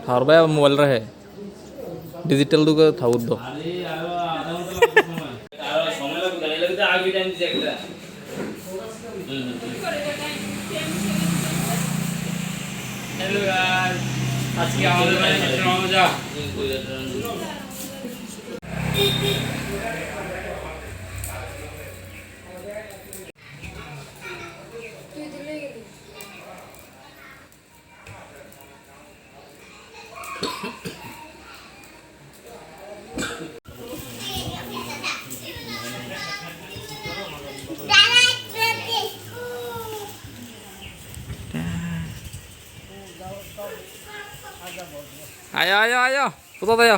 ठावर भाई मोबाइल रहे डिजिटल दुगे थाउर दो আজকে আমাদের বাড়িতে মজা आयो आयो आयो पुतो आयो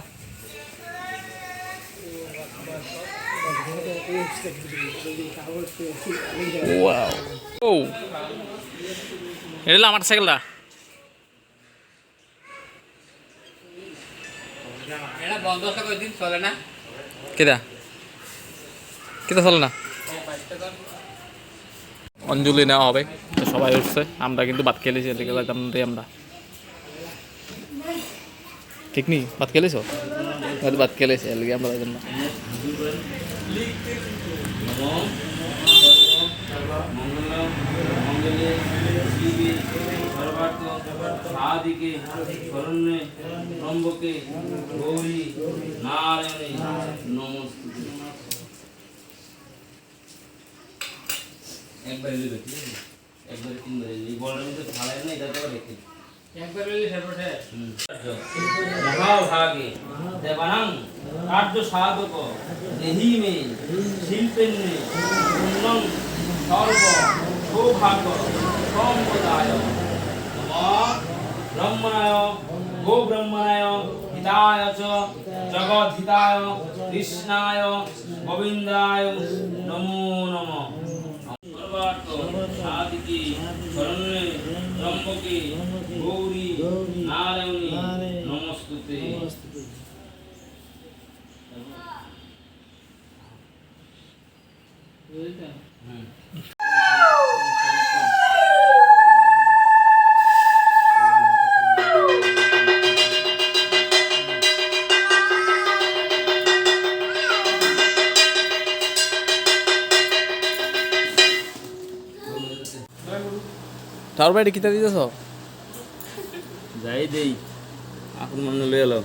वाओ ओ এলা আমার সাইকেলটা এটা বন্ধ আছে কয়দিন চলে না কেডা কেডা চলে না অঞ্জলি নেওয়া হবে সবাই উঠছে আমরা কিন্তু ভাত খেলেছি এদিকে যাইতাম রে আমরা ঠিক নি ভাত খেলেছো হয়তো ভাত খেলেছে এদিকে আমরা যাইতাম না সাদিকে শরণ্যে ত্রম্বকে গৌরী নারায়ণে নমস্তুতে একবারে দেখি একবারে তিনবারে এই বলের মধ্যে ঢালাই না এটা তো দেখি একবারে নিলে সর্বঠে মহাভাগে দেবানাং কার্য সাধক দেহি মে শিল্পেন্নে পুণ্যং সর্ব সৌভাগ্য সম্পদায় ব্রহ্মণায় গো ব্রহ্মণায় হিতায় চ জগদ্ধিতায় কৃষ্ণায় গোবিন্দায় নমো নমঃ সাদিকে শরণ্যে ত্রম্বকে গৌরী নারায়ণী নমস্তুতে ঠাউর ভাই কিতা দিতেছ যাই দেই এখন মনে লয়ে এলো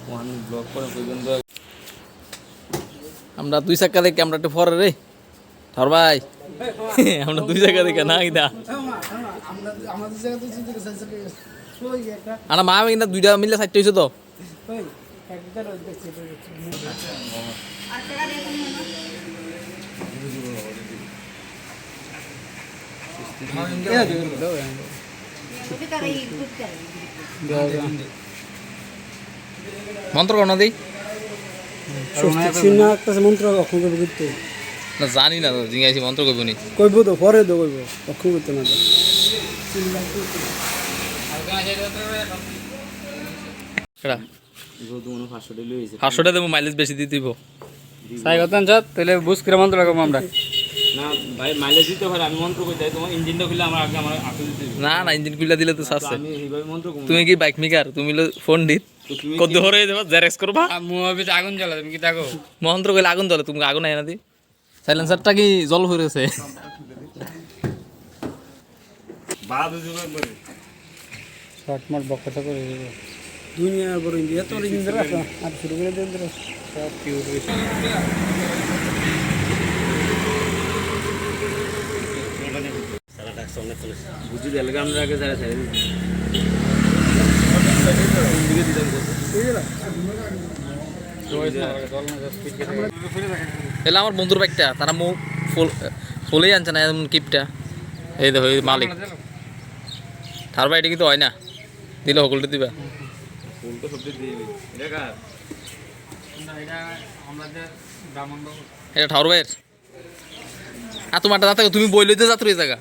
ওয়ান ব্লক করে কইবেন তো আমরা দুই চাকা দেখে আমরা একটু পরে রে ঠাউর ভাই আমরা দুই চাকা দেখে না কিতা আনা মা কিনা দুইটা মিলে সাইড হইছে তো মন্ত্র কোন দেই মন্ত্র অক্ষর করবো করতে না জানি না তো জিজ্ঞাসি মন্ত্র কইব নি কইব তো পরে তো কইব অক্ষর করতে না কেডা যেহেতু মনে 500 টাকা লইছে 500 টাকা দেবো মাইলেজ বেশি দিতে দিব সাই গতন যা তাহলে বুঝ করে মন্ত্র লাগাবো আমরা না ভাই মাইলেজ দিতে পারে আমি মন্ত্র কই যাই তোমার ইঞ্জিনটা খুলে আমরা আগে আমার আকে দিতে হবে না না ইঞ্জিন খুলে দিলে তো সাসছে আমি এইভাবে মন্ত্র কই তুমি কি বাইক মেকার তুমি ফোন দিত কত ধরে দেবা জেরক্স করবা মুভিতে আগুন জ্বালা তুমি কি দেখো মন্ত্র কইলে আগুন জ্বলে তুমি আগুন আইনা দি সাইলেন্সারটা কি জল হয়ে গেছে বাদ দিবে বলে শর্ট মার বকটা করে দেব দুনিয়া বড় ইন্ডিয়া তো ইঞ্জিন রাখা আর শুরু করে দেন তো সব পিওর সারা টাক্স অনেক চলে বুঝি দিলে আমরা আগে যারা চাই এলা আমার বন্ধুর বাইকটা তারা মুখ ফুলেই আনছে না এমন কিপটা এই দেখো এই মালিক তার বাইরে কিন্তু হয় না দিলে সকলটা দিবা ফুল তো সবজি দিবি এটা কার এটা আমাদের ব্রাহ্মণ বাবু এটা ঠাউর ভাইয়ের আর তোমারটা যাতে তুমি বই লইতে যাত্র এই জায়গা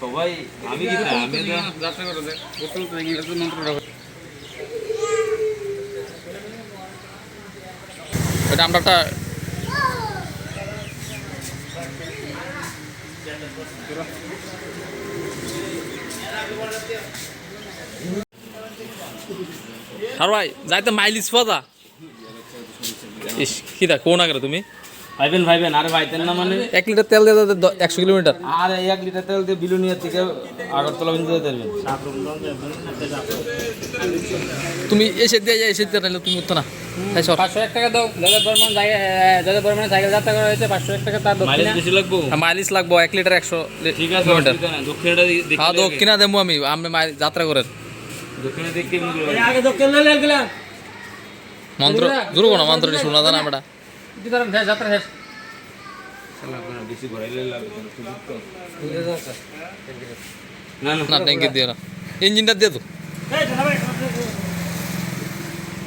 সবাই আমি কি আমি যাত্রা করে দেখ গোসল তো ইংরেজি মন্ত্র রাখো এটা আমরা একটা আর ভাই যাইতে মাইলিজ পাওয়া ইস কি দা কোন আগে তুমি ভাইবেন আরে ভাইতেন না মানে 1 লিটার তেল দিয়ে 100 কিলোমিটার আরে 1 লিটার তেল দিয়ে বিলুনিয়া থেকে আগরতলা পর্যন্ত যেতে পারবেন তুমি এসে তাহলে তুমি উঠতো না তাই সর 501 টাকা দাও যাদের বর্মানে সাইকেল যাত্রা করা হয়েছে 501 টাকা তার মাইলেজ দক্ষিণা বেশি লাগবো মাইলিজ লাগবো 1 লিটার 100 ঠিক আছে কিলোমিটার অসুবিধা নাই দক্ষিণটা দেখে হ্যাঁ দক্ষিণা দেবো আমি যাত্রা করেন দক্ষিণে দেখে আগে দক্ষিণ লইলে গেলাম মন্ত্র জুড়বো না মন্ত্র শোনা জানা আমরা কি ধরেন যাত্রা শেষ বেশি ঘোরাইলে লাগবে না না না ট্যাঙ্কি দিয়ে না ইঞ্জিনটা দিয়ে তো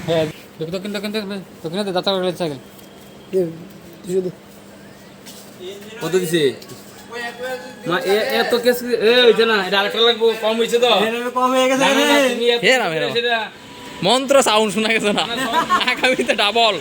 হ্যাঁ দক্ষিণে যাত্রা করে সাইকেল কত দিছে মা এত কেস এ হইছে না এটা আরেকটা লাগবো কম হইছে তো কম হয়ে গেছে হেরা মন্ত্র সাউন্ড শোনা গেছে না আগামীতে ডাবল